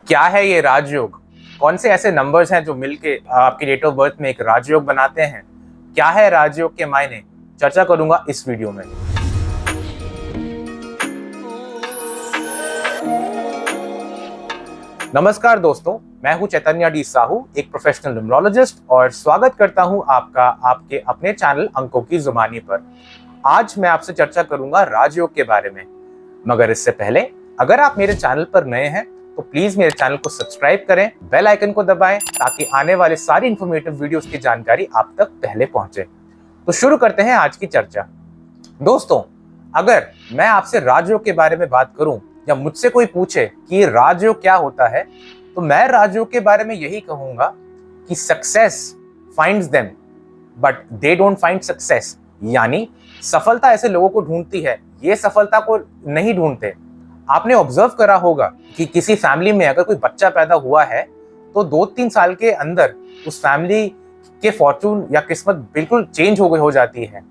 क्या है ये राजयोग? कौन से ऐसे नंबर्स हैं जो मिलके आपकी डेट ऑफ बर्थ में एक राजयोग बनाते हैं? क्या है राजयोग के मायने? चर्चा करूंगा इस वीडियो में। नमस्कार दोस्तों, मैं हूं चैतन्य डी साहू, एक प्रोफेशनल न्यूमरोलॉजिस्ट, और स्वागत करता हूं आपका आपके अपने चैनल अंकों की जुबानी पर। आज मैं आपसे चर्चा करूंगा राजयोग के बारे में। मगर इससे पहले अगर आप मेरे चैनल पर नए हैं तो प्लीज मेरे चैनल को सब्सक्राइब करें, बेल आइकन को दबाएं ताकि आने वाले सारी इंफॉर्मेटिव वीडियोस की जानकारी आप तक पहले पहुंचे। तो शुरू करते हैं आज की चर्चा। दोस्तों, अगर मैं आपसे राजयोग के बारे में बात करूं या मुझसे कोई पूछे कि ये राजयोग क्या होता है, तो मैं राजयोग के बारे में यही कहूंगा कि success finds them but they don't find success. यानी सफलता ऐसे लोगों को ढूंढती है, ये सफलता को नहीं ढूंढते। आपने ऑब्जर्व करा होगा कि किसी फैमिली में अगर कोई बच्चा पैदा हुआ है तो 2-3 साल के अंदर उस फैमिली के फॉर्चून या किस्मत बिल्कुल चेंज हो जाती है।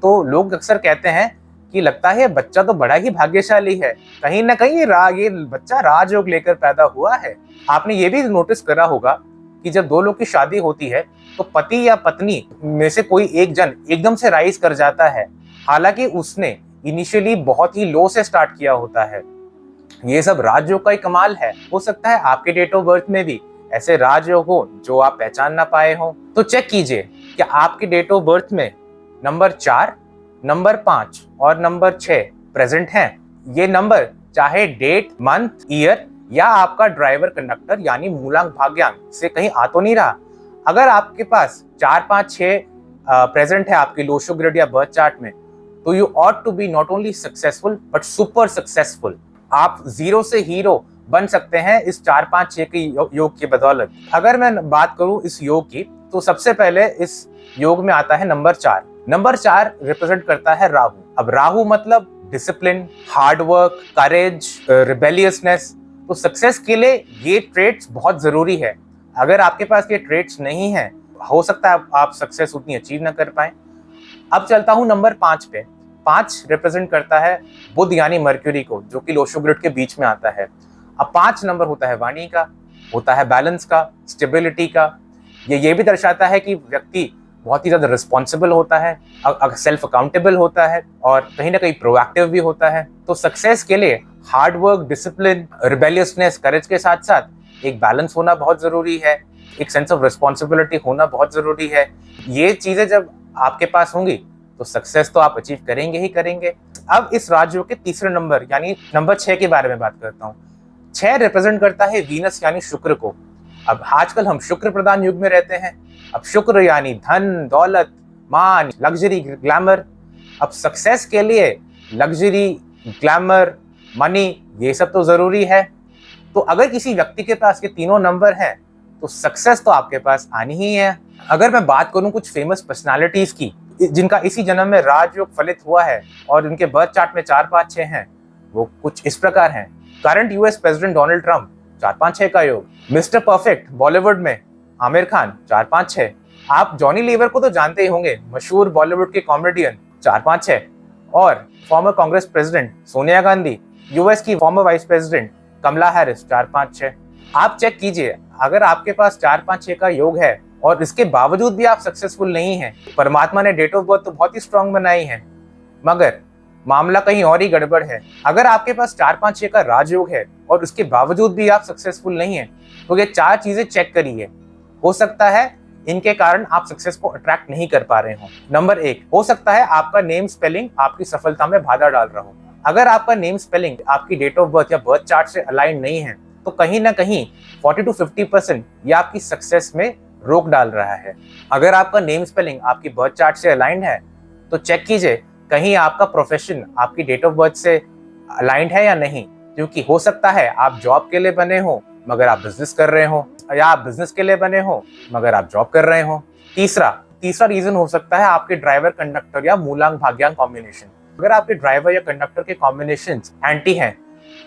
तो लोग अक्सर कहते हैं कि लगता है बच्चा तो बड़ा ही भाग्यशाली है, कहीं ना कहीं ये बच्चा राजयोग लेकर पैदा हुआ है। आपने ये भी नोटिस करा होगा कि जब दो लोग की शादी होती है तो पति या पत्नी में से कोई एक जन एकदम से राइज कर जाता है, हालांकि उसने इनिशियली बहुत ही लो से स्टार्ट किया होता है। ये सब राजयोग का ही कमाल है। हो सकता है आपके डेट ऑफ बर्थ में भी ऐसे राजयोग हो जो आप पहचान ना पाए हो। तो चेक कीजिए कि आपके डेट ऑफ बर्थ में नंबर 4, नंबर 5 और नंबर 6 प्रेजेंट हैं। ये नंबर चाहे डेट, मंथ, ईयर या आपका ड्राइवर कंडक्टर यानी मूलांक भाग्यांक से कहीं आ तो नहीं रहा। अगर आपके पास 4, 5, 6 प्रेजेंट है आपकी लोशो ग्रिड या बर्थ चार्ट में, तो you ought to be not only successful but super successful. आप जीरो से हीरो बन सकते हैं इस 4, 5, 6 के योग की बदौलत। अगर मैं बात करूं इस योग की, तो सबसे पहले इस योग में आता है नंबर 4। नंबर 4 रिप्रेजेंट करता है राहु। अब राहु मतलब डिसिप्लिन, हार्डवर्क, करेज, रिबेलियसनेस। तो सक्सेस के लिए ये ट्रेट्स बहुत जरूरी है। अगर आपके पास ये ट्रेट्स नहीं है, हो सकता है आप सक्सेस उतनी अचीव ना कर पाए। अब चलता हूं नंबर 5 पे। 5 रिप्रेजेंट करता है बुध यानी मर्क्यूरी को, जो कि लोशो ग्रिड के बीच में आता है। अब 5 नंबर होता है वाणी का, होता है बैलेंस का, स्टेबिलिटी का। ये भी दर्शाता है कि व्यक्ति बहुत ही ज्यादा रिस्पॉन्सिबल होता है, सेल्फ अकाउंटेबल होता है और कहीं ना कहीं प्रोएक्टिव भी होता है। तो सक्सेस के लिए हार्ड वर्क, डिसिप्लिन, रिबेलियसनेस, करेज के साथ साथ एक बैलेंस होना बहुत जरूरी है, एक सेंस ऑफ रिस्पॉन्सिबिलिटी होना बहुत जरूरी है। ये चीजें जब आपके पास होंगी तो सक्सेस तो आप अचीव करेंगे ही करेंगे। अब इस राजयोग के तीसरे नंबर यानी नंबर 6 के बारे में बात करता हूँ। 6 रिप्रेजेंट करता है वीनस यानी शुक्र को। अब आजकल हम शुक्र प्रधान युग में रहते हैं। अब शुक्र यानी धन, दौलत, मान, लग्जरी, ग्लैमर। अब सक्सेस के लिए लग्जरी, ग्लैमर, मनी, ये सब तो जरूरी है। तो अगर किसी व्यक्ति के पास ये तीनों नंबर हैं तो सक्सेस तो आपके पास आनी ही है। अगर मैं बात करूं कुछ फेमस पर्सनालिटीज की जिनका इसी जन्म में राजयोग फलित हुआ है और उनके बर्थ चार्ट में 4, 5, 6 हैं, वो कुछ इस प्रकार हैं। Current US president Donald Trump, 4, 5, 6 का योग। मिस्टर परफेक्ट बॉलीवुड में आमिर खान, 4, 5, 6। आप जॉनी लीवर को तो जानते ही होंगे, मशहूर बॉलीवुड के कॉमेडियन, 4, 5, 6। और former Congress president Sonia Gandhi, US की former vice president Kamala Harris, 4, 5, 6। आप चेक कीजिए, अगर आपके पास 4, 5, 6 का योग है और इसके बावजूद भी आप सक्सेसफुल नहीं हैं, परमात्मा ने डेट ऑफ बर्थ तो बहुत ही स्ट्रांग बनाई है, मगर मामला कहीं और ही गड़बड़ है। अगर आपके पास 4, 5, 6 का राजयोग है और उसके बावजूद भी आप सक्सेसफुल नहीं हैं, तो ये 4 चीजें चेक करिए। हो सकता है इनके कारण आप सक्सेस को अट्रैक्ट नहीं कर पा रहे हो। नंबर 1, हो सकता है आपका नेम स्पेलिंग आपकी सफलता में बाधा डाल रहा हो। अगर आपका नेम स्पेलिंग आपकी डेट ऑफ बर्थ या बर्थ चार्ट से अलाइन नहीं है, तो कहीं ना कहीं 40 to 50% ये आपकी सक्सेस में रोक डाल रहा है। अगर आपका नेम स्पेलिंग आपकी बर्थ चार्ट से अलाइंड है, तो चेक कीजिए कहीं आपका प्रोफेशन आपकी डेट ऑफ बर्थ से अलाइंड है या नहीं, क्योंकि हो सकता है आप जॉब के लिए बने हो मगर आप बिजनेस कर रहे हो, या आप बिजनेस के लिए बने हो मगर आप जॉब कर रहे हो। तीसरा रीजन हो सकता है आपके ड्राइवर, कंडक्टर या मूलांक भाग्यांक कॉम्बिनेशन। अगर आपके ड्राइवर या कंडक्टर के कॉम्बिनेशन एंटी हैं,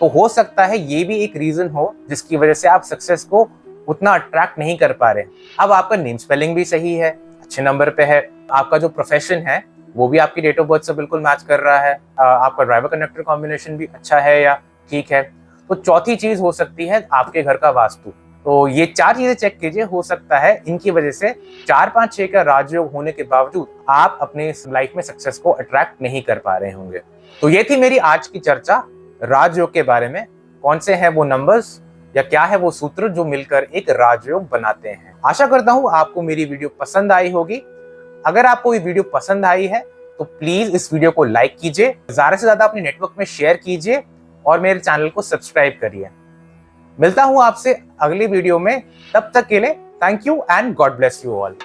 तो हो सकता है ये भी एक रीजन हो जिसकी वजह से आप सक्सेस को उतना अट्रैक्ट नहीं कर पा रहे। अब आपका नेम स्पेलिंग भी सही है, अच्छे नंबर पे है, आपका जो प्रोफेशन है वो भी आपकी डेट ऑफ बर्थ से बिल्कुल मैच कर रहा है, आपका ड्राइवर कंडक्टर कॉम्बिनेशन भी अच्छा है या ठीक है, तो चौथी चीज हो सकती है आपके घर का वास्तु। तो ये 4 चीजें चेक कीजिए, हो सकता है इनकी वजह से 4, 5, 6 का राजयोग होने के बावजूद आप अपने लाइफ में सक्सेस को अट्रैक्ट नहीं कर पा रहे होंगे। तो ये थी मेरी आज की चर्चा राजयोग के बारे में। कौन से हैं वो नंबर्स या क्या है वो सूत्र जो मिलकर एक राजयोग बनाते हैं। आशा करता हूं आपको मेरी वीडियो पसंद आई होगी। अगर आपको ये वीडियो पसंद आई है तो प्लीज इस वीडियो को लाइक कीजिए, ज्यादा से ज्यादा अपने नेटवर्क में शेयर कीजिए और मेरे चैनल को सब्सक्राइब करिए। मिलता हूं आपसे अगली वीडियो में, तब तक के लिए thank you and God bless you all.